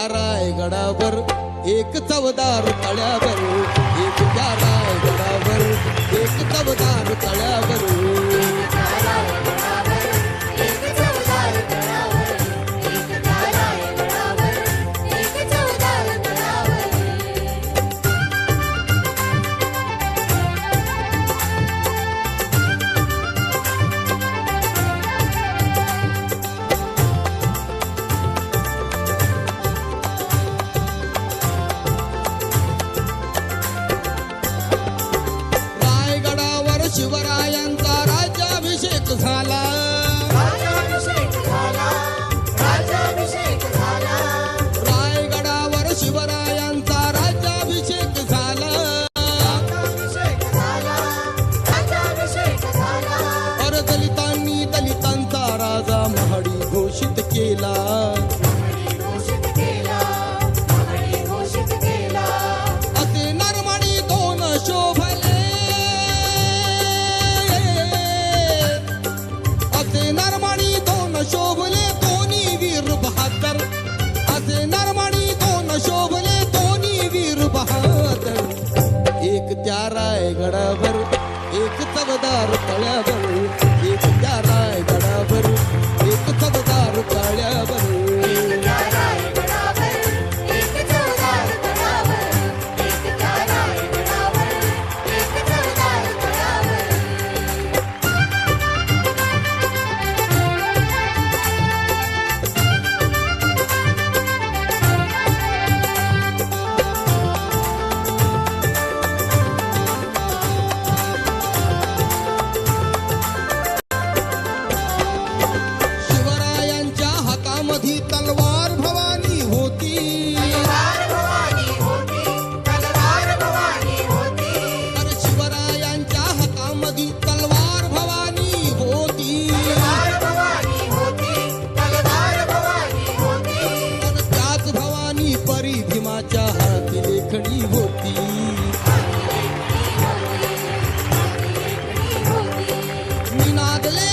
रायगडावर एक चवदार तळ्यावर, एक त्या रायगडावर एक चवदार तळ्यावर, शिवरायांचा राज्याभिषेक झाला, रायगडावर शिवरायांचा राज्याभिषेक झाला, अर दलितांनी दलितांचा राजा महाडी घोषित केला, असे नरमणी दोन शोभले, नरमणी दोन शोभले दोन्ही वीर बहादर, असे नरमणी दोन शोभले दोन्ही वीर बहादर, एक त्या रायगडावर एक चवदार तळ्यावर, एक त्या रायगडावर एक चवदार तळ्यावर, तलवार भवानी होती, अरे शिवरायांच्या हातामध्ये तलवार भवानी होती, अरे त्याच भवानी परी भीमाच्या हाती लेखणी होती, निनादले